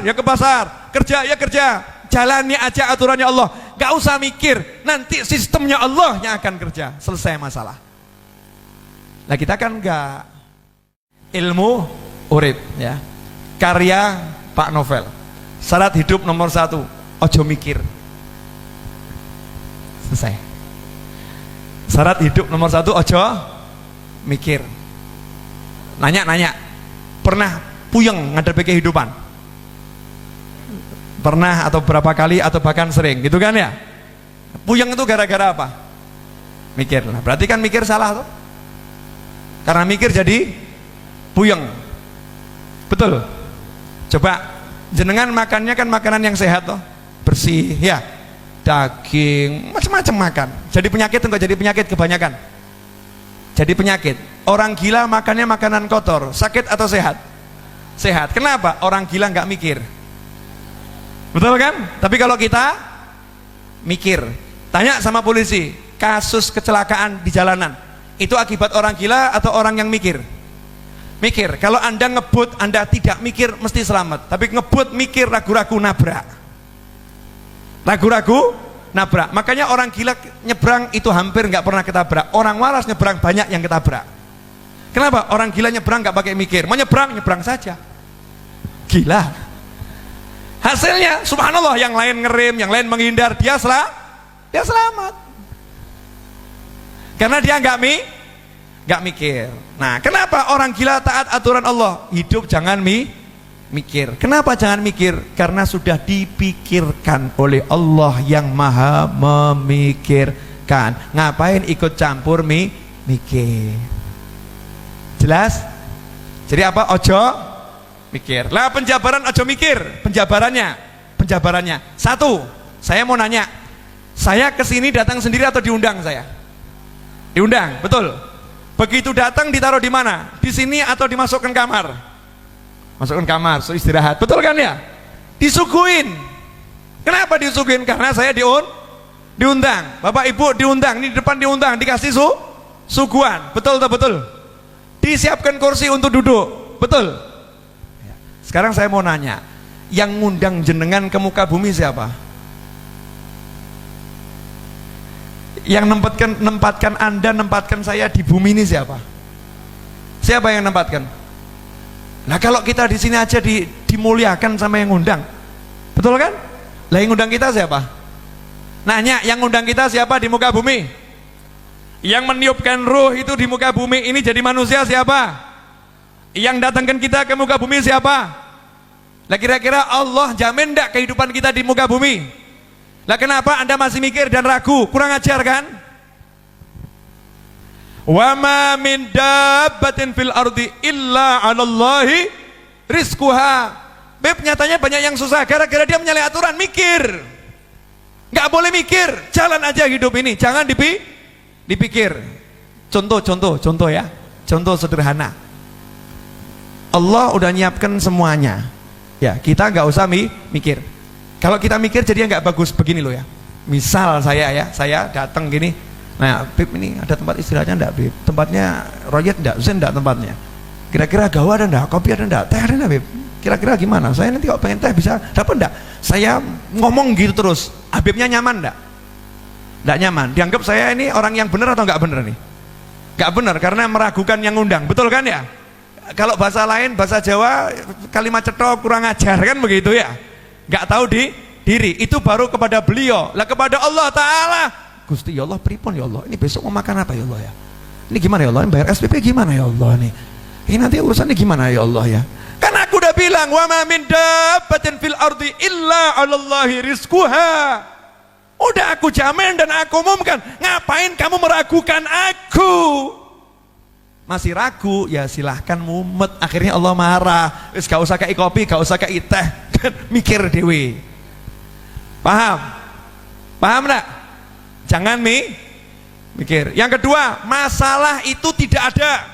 ya ke pasar, kerja ya kerja, jalani aja aturannya Allah, gak usah mikir, nanti sistemnya Allah yang akan kerja, selesai masalah. Nah kita kan gak. Ilmu urip ya, karya Pak Novel, syarat hidup nomor 1, ojo mikir. Selesai. Syarat hidup nomor 1, ojo mikir. Nanya, pernah puyeng ngadepi kehidupan? Pernah atau berapa kali atau bahkan sering gitu kan ya? Puyeng itu gara-gara apa? Mikir. Nah, berarti kan mikir salah tuh. Karena mikir jadi puyeng. Betul. Coba jenengan makannya kan makanan yang sehat toh, bersih ya. Daging, macam-macam makan. Jadi penyakit enggak jadi penyakit kebanyakan? Jadi penyakit. Orang gila makannya makanan kotor, sakit atau sehat? Sehat. Kenapa? Orang gila nggak mikir. Betul kan? Tapi kalau kita mikir, tanya sama polisi, kasus kecelakaan di jalanan itu akibat orang gila atau orang yang mikir? Mikir. Kalau Anda ngebut, Anda tidak mikir mesti selamat, tapi ngebut mikir, ragu-ragu nabrak. Ragu-ragu nabrak. Makanya orang gila nyebrang itu hampir nggak pernah ketabrak. Orang waras nyebrang banyak yang ketabrak. Kenapa? Orang gila nyebrang nggak pakai mikir, mau nyebrang saja. Gila. Hasilnya subhanallah, yang lain ngerem, yang lain menghindar, dia selamat. Karena dia nggak mikir. Nah, kenapa orang gila taat aturan Allah? Hidup jangan mikir. Kenapa jangan mikir? Karena sudah dipikirkan oleh Allah yang maha memikirkan. Ngapain ikut campur mikir? Jelas? Jadi apa? Ojo mikir. Lah penjabaran ojo mikir. Penjabarannya. 1, saya mau nanya, saya kesini datang sendiri atau diundang saya? Diundang, betul. Begitu datang ditaruh di mana? Di sini atau dimasukkan kamar? Masukkan kamar, so istirahat, betul kan ya? Disuguhin. Kenapa disuguhin? Karena saya diundang. Bapak Ibu diundang, ini di depan diundang, dikasih suguhan, betul atau betul? Disiapkan kursi untuk duduk, betul? Sekarang saya mau nanya, yang ngundang jenengan ke muka bumi siapa? Yang nempatkan Anda, nempatkan saya di bumi ini siapa? Siapa yang nempatkan? Nah kalau kita di sini aja dimuliakan sama yang ngundang, betul kan? Lah yang ngundang kita siapa? Nanya, yang ngundang kita siapa di muka bumi? Yang meniupkan ruh itu di muka bumi ini jadi manusia siapa? Yang datangkan kita ke muka bumi siapa? Lah kira-kira Allah jamin enggak kehidupan kita di muka bumi? Lah kenapa Anda masih mikir dan ragu? Kurang ajar kan? Wa ma min dabbatin fil ardi illa 'alallahi rizquha. Beb, nyatanya banyak yang susah gara-gara dia menyalahi aturan mikir. Enggak boleh mikir, jalan aja hidup ini, jangan dipikir. Contoh ya. Contoh sederhana. Allah udah nyiapkan semuanya. Ya, kita nggak usah mikir. Kalau kita mikir jadinya nggak bagus. Begini loh ya. Misal saya datang gini. Nah, Beb, ini ada tempat istirahatnya enggak, Beb? Tempatnya royet enggak? Zen enggak tempatnya? Kira-kira gawa ada enggak? Kopi ada enggak? Teh ada enggak, Beb? Kira-kira gimana? Saya nanti kalau pengen teh bisa dapat enggak? Saya ngomong gitu terus. Habibnya nyaman enggak? Enggak nyaman. Dianggap saya ini orang yang benar atau enggak benar nih? Enggak benar karena meragukan yang ngundang. Betul kan ya? Kalau bahasa lain, bahasa Jawa, kalimat cetok, kurang ajar kan begitu ya? Enggak tahu diri. Itu baru kepada beliau. Lah kepada Allah Ta'ala, Gusti ya Allah, pripun ya Allah, ini besok mau makan apa ya Allah ya, ini gimana ya Allah, ini bayar SPP gimana ya Allah nih, ini nanti urusannya gimana ya Allah ya. Kan aku udah bilang, wa ma min dabbatin fil ardi illa 'alallahi rizquha. Udah aku jamin dan aku umumkan. Ngapain kamu meragukan aku? Masih ragu, ya silahkan mumet. Akhirnya Allah marah. Wis gak usah kayak kopi, gak usah kayak teh. Mikir dewe. Paham enggak? Jangan mikir. Yang kedua, masalah itu tidak ada.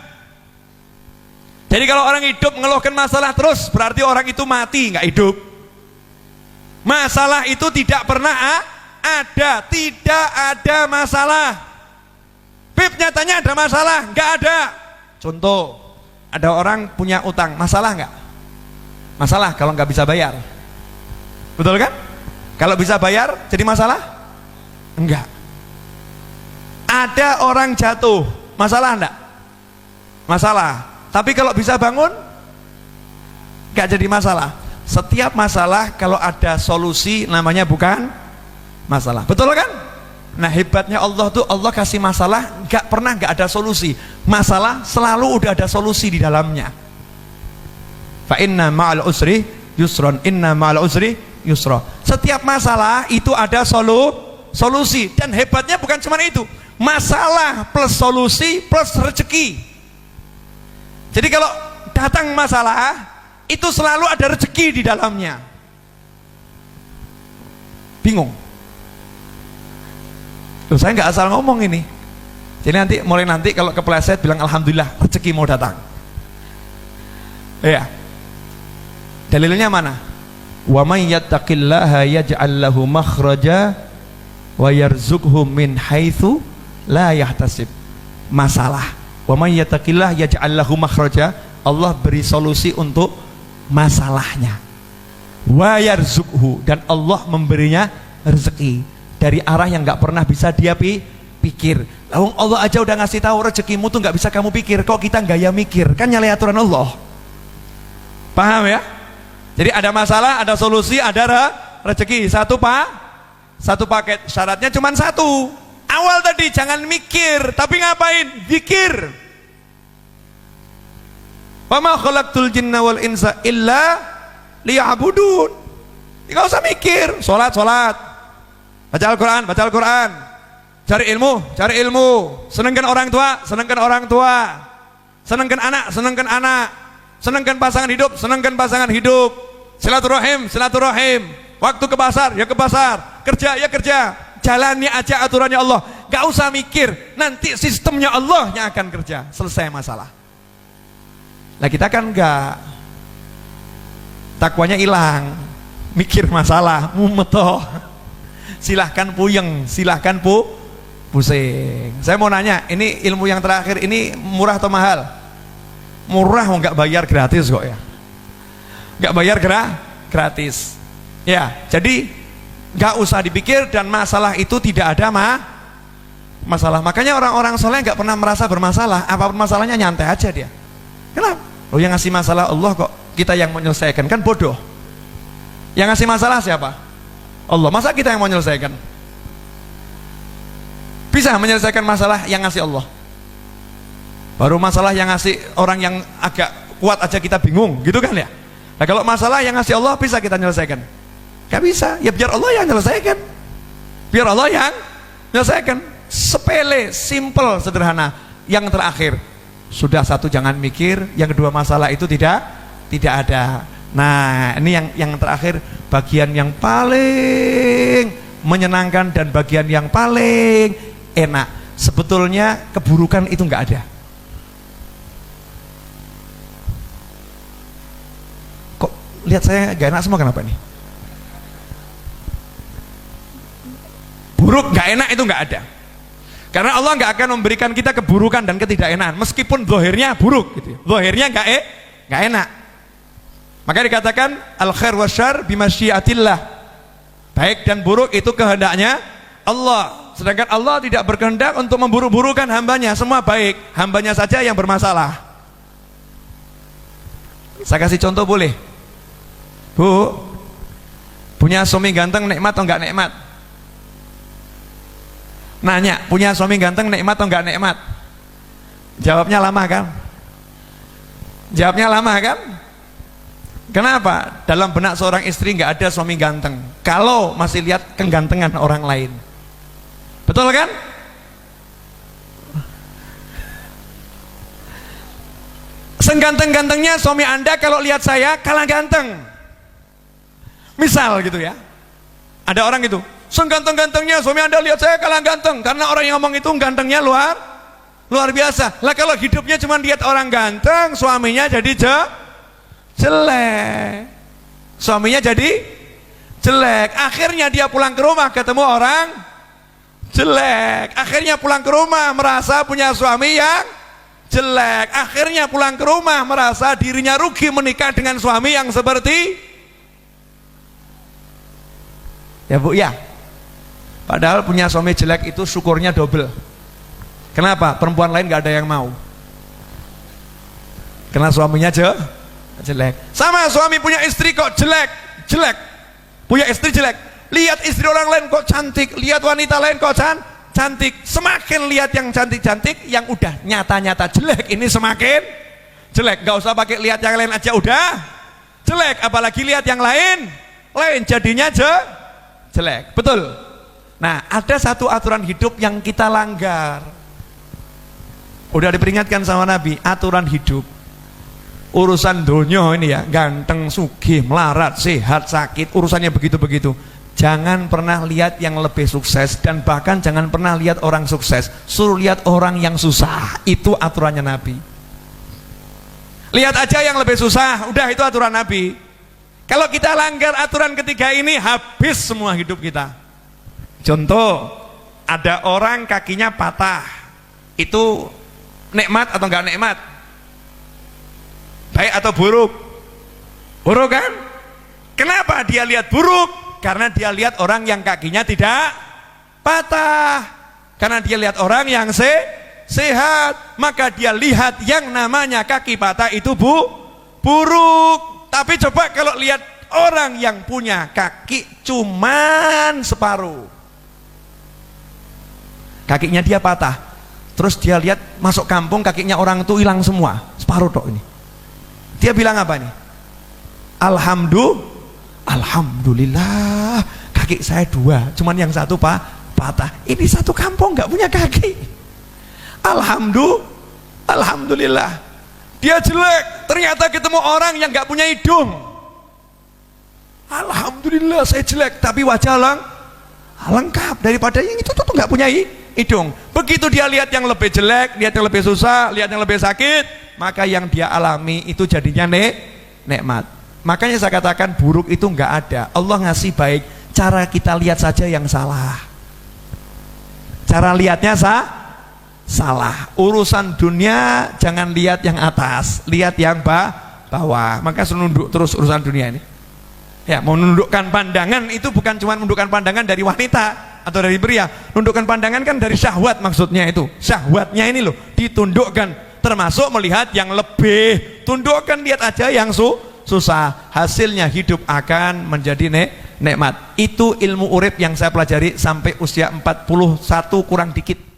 Jadi kalau orang hidup mengeluhkan masalah terus, berarti orang itu mati, nggak hidup. Masalah itu tidak pernah ada, tidak ada masalah. Bib, nyatanya ada masalah, nggak ada. Contoh, ada orang punya utang, masalah nggak? Masalah kalau nggak bisa bayar. Betul kan? Kalau bisa bayar jadi masalah? Enggak. Ada orang jatuh, masalah enggak? Masalah. Tapi kalau bisa bangun, enggak jadi masalah. Setiap masalah kalau ada solusi namanya bukan masalah. Betul kan? Nah hebatnya Allah tuh, Allah kasih masalah enggak pernah enggak ada solusi. Masalah selalu udah ada solusi di dalamnya. Fa inna ma'al usri yusron, inna ma'al usri yusra. Setiap masalah itu ada solusi, dan hebatnya bukan cuma itu, masalah plus solusi plus rezeki. Jadi kalau datang masalah itu selalu ada rezeki di dalamnya. Bingung? Loh, saya nggak asal ngomong ini. Jadi mulai nanti kalau kepleset bilang alhamdulillah rezeki mau datang. Ya. Dalilnya mana? Wa may yattaqillaha yaj'al lahu makhraja wa yarzuqhu min haitsu la yahtasib. Masalah. Wa may yattaqillaha yaj'al lahu makhraja, Allah beri solusi untuk masalahnya. Wa yarzuqhu, dan Allah memberinya rezeki dari arah yang enggak pernah bisa dia pikir. Allah aja udah ngasih tahu rezekimu tuh enggak bisa kamu pikir, kok kita gaya mikir? Kan nyalahi aturan Allah. Paham ya? Jadi ada masalah, ada solusi, ada rezeki. Satu paket. Syaratnya cuma satu. Awal tadi jangan mikir, tapi ngapain? Zikir. Wa ma khalaqtul jinna wal insa illa liya'budun. Enggak usah mikir. Salat. Baca Al-Qur'an. Cari ilmu. Senangkan orang tua. Senangkan anak. Senangkan pasangan hidup. Silaturahim. Waktu ke pasar, kerja. Jalani aja aturannya Allah. Gak usah mikir, nanti sistemnya Allah yang akan kerja. Selesai masalah. Nah kita kan enggak. Takwanya hilang. Mikir masalah, mumet. Silahkan puyeng, silahkan pusing. Saya mau nanya, ini ilmu yang terakhir ini murah atau mahal? Murah, enggak bayar gratis kok ya. Enggak bayar gratis. Ya, jadi enggak usah dipikir, dan masalah itu tidak ada masalah. Makanya orang-orang soleh enggak pernah merasa bermasalah. Apapun masalahnya nyantai aja dia. Kenapa? Oh, yang ngasih masalah Allah kok, kita yang menyelesaikan, kan bodoh. Yang ngasih masalah siapa? Allah. Masa kita yang mau menyelesaikan? Bisa menyelesaikan masalah yang ngasih Allah. Baru masalah yang ngasih orang yang agak kuat aja kita bingung, gitu kan ya? Nah kalau masalah yang ngasih Allah bisa kita menyelesaikan? Gak bisa, ya biar Allah yang menyelesaikan. Biar Allah yang menyelesaikan. Sepele, simple, sederhana. Yang terakhir, sudah satu jangan mikir, yang kedua masalah itu tidak ada. Nah ini yang terakhir, bagian yang paling menyenangkan dan bagian yang paling enak. Sebetulnya keburukan itu nggak ada. Kok lihat saya gak enak semua, kenapa nih? Buruk, nggak enak itu nggak ada. Karena Allah nggak akan memberikan kita keburukan dan ketidakenakan, meskipun zahirnya buruk gitu. Zahirnya nggak enak. Maka dikatakan al khair wasyarr bimasyiatillah. Baik dan buruk itu kehendaknya Allah. Sedangkan Allah tidak berkehendak untuk memburu-burukan hambanya. Semua baik, hambanya saja yang bermasalah. Saya kasih contoh boleh? Bu, punya suami ganteng nikmat atau enggak nikmat? Nanya, punya suami ganteng nikmat atau enggak nikmat? Jawabnya lama kan? Kenapa? Dalam benak seorang istri nggak ada suami ganteng kalau masih lihat kegantengan orang lain. Betul kan? Seganteng-gantengnya suami Anda kalau lihat saya kalah ganteng. Misal gitu ya. Ada orang gitu, seganteng-gantengnya suami Anda lihat saya kalah ganteng, karena orang yang ngomong itu gantengnya luar biasa. Lah kalau hidupnya cuma lihat orang ganteng, suaminya jadi jelek. Suaminya jadi jelek. Akhirnya dia pulang ke rumah ketemu orang jelek. Akhirnya pulang ke rumah merasa punya suami yang jelek. Akhirnya pulang ke rumah merasa dirinya rugi menikah dengan suami yang seperti ya Bu ya. Padahal punya suami jelek itu syukurnya double. Kenapa? Perempuan lain gak ada yang mau. Karena suaminya jelek. Sama suami punya istri kok jelek. Punya istri jelek. Lihat istri orang lain kok cantik, lihat wanita lain kok cantik. Semakin lihat yang cantik-cantik, yang udah nyata-nyata jelek ini semakin jelek. Gak usah pakai lihat yang lain aja udah jelek, apalagi lihat yang lain jadinya jelek. Betul. Nah, ada satu aturan hidup yang kita langgar. Udah diperingatkan sama Nabi, aturan hidup. Urusan dunia ini ya, ganteng, sugih, melarat, sehat, sakit, urusannya begitu-begitu. Jangan pernah lihat yang lebih sukses, dan bahkan jangan pernah lihat orang sukses. Suruh lihat orang yang susah. Itu aturannya Nabi. Lihat aja yang lebih susah, udah itu aturan Nabi. Kalau kita langgar aturan ketiga ini, habis semua hidup kita. Contoh, ada orang kakinya patah. Itu nikmat atau enggak nikmat? Baik atau buruk? Buruk kan? Kenapa dia lihat buruk? Karena dia lihat orang yang kakinya tidak patah. Karena dia lihat orang yang sehat. Maka dia lihat yang namanya kaki patah itu buruk. Tapi coba kalau lihat orang yang punya kaki cuman separuh, kakinya dia patah, terus dia lihat masuk kampung kakinya orang itu hilang semua, separuh tok ini. Dia bilang apa nih? Alhamdulillah kaki saya dua, cuman yang satu patah. Ini satu kampung nggak punya kaki. Alhamdulillah. Dia jelek, ternyata ketemu orang yang nggak punya hidung. Alhamdulillah saya jelek, tapi wajah lengkap daripada yang itu tuh nggak punya hidung. Begitu dia lihat yang lebih jelek, lihat yang lebih susah, lihat yang lebih sakit, maka yang dia alami itu jadinya nikmat. Makanya saya katakan buruk itu nggak ada. Allah ngasih baik, cara kita lihat saja yang salah. Cara lihatnya salah. Urusan dunia jangan lihat yang atas, lihat yang bawah. Maka nunduk terus urusan dunia ini. Ya, mau menundukkan pandangan itu bukan cuma menundukkan pandangan dari wanita atau dari pria. Menundukkan pandangan kan dari syahwat, maksudnya itu. Syahwatnya ini loh ditundukkan, termasuk melihat yang lebih. Tundukkan, lihat aja yang susah. Hasilnya hidup akan menjadi nikmat. Itu ilmu urip yang saya pelajari sampai usia 41 kurang dikit.